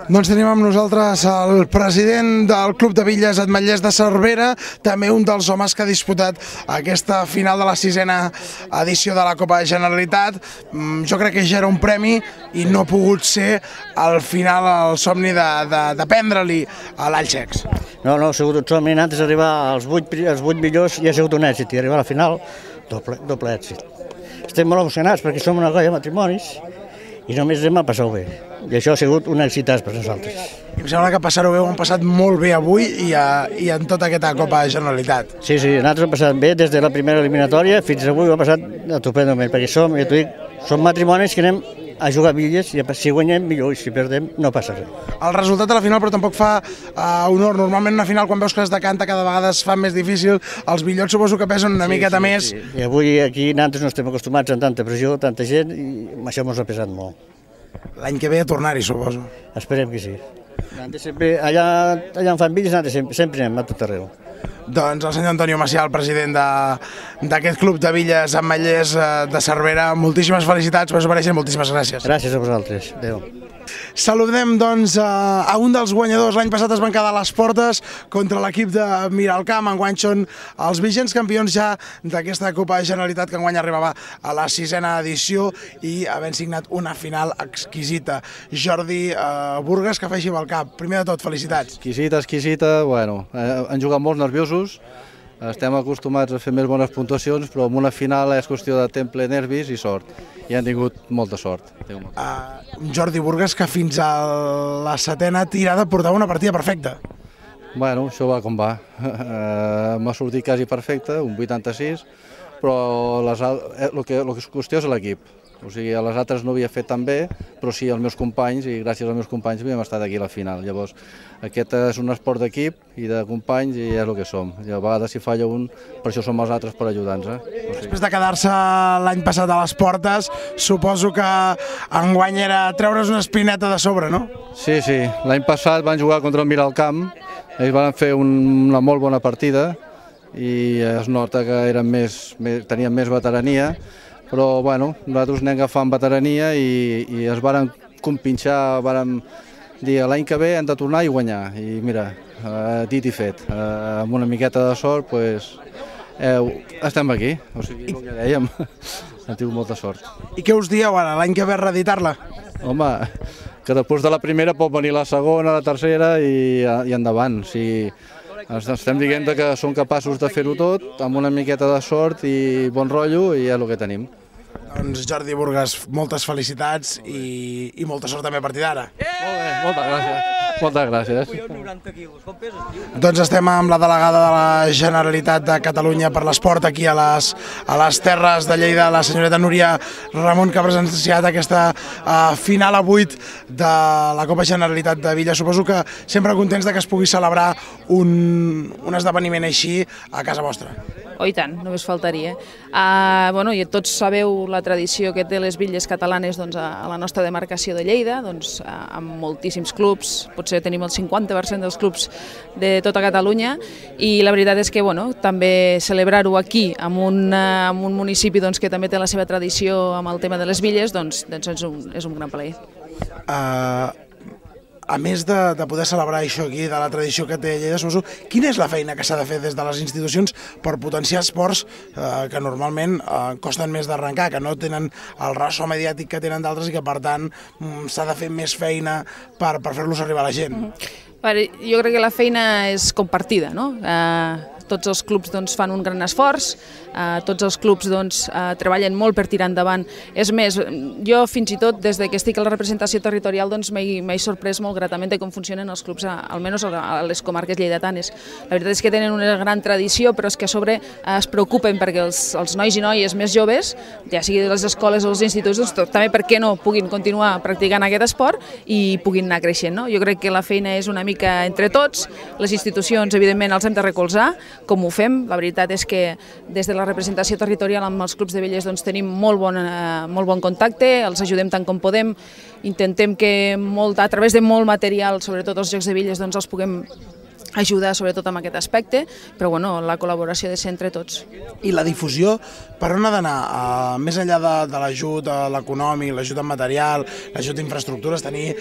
Doncs tenim amb nosaltres el president del Club de Villes Ametllers de Cervera, també un dels homes que ha disputat aquesta final de la 6a edició de la Copa de Generalitat. Jo crec que ja era un premi i no ha pogut ser al final el somni de prendre-li a l'Algex. No, ha sigut un somni. Antes d'arribar als 8 millors ja ha sigut un èxit i arribar a la final, doble èxit. Estem molt emocionats perquè som una colla de matrimonis i només hem passat bé. I això ha sigut un èxit per nosaltres. Em sembla que passar-ho bé ho han passat molt bé avui i en tota aquesta Copa de Generalitat. Sí, nosaltres hem passat bé des de la primera eliminatòria fins avui ho ha passat estupendament, perquè som matrimonis que anem a jugar a Villes i si guanyem millor i si perdem no passa res. El resultat de la final però tampoc fa honor. Normalment una final quan veus que es decanta cada vegada es fa més difícil. Els billots suposo que pesen una miqueta més. I avui aquí nosaltres no estem acostumats a tanta pressió, tanta gent i això ens ha pesat molt. L'any que ve a tornar-hi, suposo. Esperem que sí. Allà en fan Villes sempre anem a tot arreu. Doncs el senyor Antonio Macià, el president d'aquest club de Villes Ametllers de Cervera, moltíssimes felicitats, us mereixen, moltíssimes gràcies. Gràcies a vosaltres. Adéu. Saludem doncs a un dels guanyadors. L'any passat es van quedar a les portes contra l'equip de Miralcamp. Enguany són els vigents campions ja d'aquesta Copa de Generalitat que enguany arribava a la 6a edició i havent signat una final exquisita. Jordi Burgas, que faci amb el cap. Primer de tot, felicitats. Exquisita, bueno, han jugat molt nerviosos. Estem acostumats a fer més bones puntuacions, però en una final és qüestió de temple, nervis i sort. I han tingut molta sort. Jordi Burgas, que fins a la 7a tirada portava una partida perfecta. Bueno, això va com va. M'ha sortit quasi perfecte, un 86, però el que és qüestió és l'equip. O sigui, a les altres no havia fet tan bé, però sí els meus companys, i gràcies als meus companys havíem estat aquí a la final. Llavors, aquest és un esport d'equip i de companys i és el que som. I a vegades si falla un, per això som els altres per ajudar-nos. Després de quedar-se l'any passat a les portes, suposo que enguany era treure's una espineta de sobre, no? Sí, l'any passat van jugar contra el Miralcamp, ells van fer una molt bona partida i es nota que tenien més veterania, però bueno, nosaltres anem agafant veterania i es varen compinxar, varen dir l'any que ve hem de tornar i guanyar. I mira, dit i fet, amb una miqueta de sort, estem aquí, o sigui, el que dèiem, hem tingut molta sort. I què us dieu ara, l'any que ve reeditar-la? Home, que després de la primera pot venir la segona, la tercera i endavant. Estem dient que som capaços de fer-ho tot amb una miqueta de sort i bon rotllo i és el que tenim. Doncs Jordi Burgas, moltes felicitats i molta sort també a partir d'ara. Molt bé, moltes gràcies. Moltes gràcies. Doncs estem amb la delegada de la Generalitat de Catalunya per l'esport aquí a les Terres de Lleida, la senyoreta Núria Ramon, que ha presenciat aquesta final a 8 de la Copa Generalitat de Villes. Suposo que sempre contents que es pugui celebrar un esdeveniment així a casa vostra. Oh, i tant, només faltaria. I tots sabeu la tradició que té les Villes catalanes a la nostra demarcació de Lleida, amb moltíssims clubs, potser tenim el 50% dels clubs de tota Catalunya, i la veritat és que també celebrar-ho aquí, en un municipi que també té la seva tradició amb el tema de les Villes, és un gran plaer. A més de poder celebrar això aquí, de la tradició que té Lleida, suposo, quina és la feina que s'ha de fer des de les institucions per potenciar esports que normalment costen més d'arrencar, que no tenen el ressò mediàtic que tenen d'altres i que per tant s'ha de fer més feina per fer-los arribar a la gent? Jo crec que la feina és compartida, no? Tots els clubs fan un gran esforç, tots els clubs treballen molt per tirar endavant. És més, jo fins i tot des que estic a la representació territorial m'he sorprès molt gratament de com funcionen els clubs, almenys a les comarques lleidatanes. La veritat és que tenen una gran tradició, però és que a sobre es preocupen perquè els nois i noies més joves, ja sigui de les escoles o els instituts, també per què no puguin continuar practicant aquest esport i puguin anar creixent. Jo crec que la feina és una mica entre tots, les institucions evidentment els hem de recolzar, com ho fem. La veritat és que des de la representació territorial amb els clubs de Villes tenim molt bon contacte, els ajudem tant com podem, intentem que a través de molt material, sobretot els Jocs de Villes, els puguem ajuda sobretot en aquest aspecte, però bueno, la col·laboració de ser entre tots. I la difusió, per on ha d'anar? Més enllà de l'ajut l'econòmic, l'ajut en material, l'ajut d'infraestructures, tenir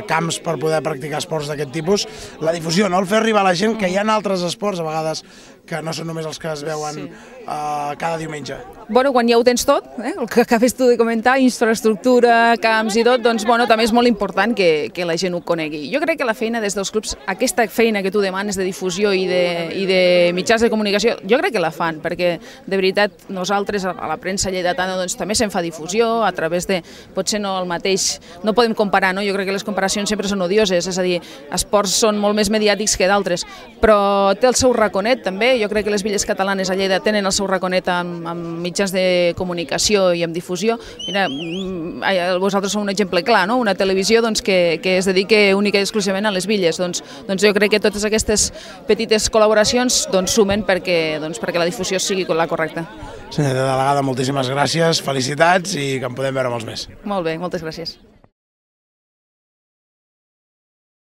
camps per poder practicar esports d'aquest tipus, la difusió, no? El fer arribar a la gent que hi ha altres esports, a vegades, que no són només els que es veuen cada diumenge. Bueno, quan ja ho tens tot, el que acabes tu de comentar, infraestructura, camps i tot, doncs bueno, també és molt important que la gent ho conegui. Jo crec que la feina des dels clubs, aquesta feina que tu demanes de difusió i de mitjans de comunicació, jo crec que la fan, perquè de veritat nosaltres a la premsa lleidatana doncs, també se'n fa difusió a través de, potser no el mateix, no podem comparar, no? Jo crec que les comparacions sempre són odioses, és a dir, esports són molt més mediàtics que d'altres, però té el seu raconet també. Jo crec que les villes catalanes a Lleida tenen el seu raconet amb mitjans de comunicació i amb difusió. Mira, vosaltres sou un exemple clar, no? Una televisió doncs, que es dedica única i exclusivament a les villes. Doncs jo crec que totes aquestes petites col·laboracions sumen perquè la difusió sigui la correcta. Senyora delegada, moltíssimes gràcies, felicitats i que en podem veure molts més. Molt bé, moltes gràcies.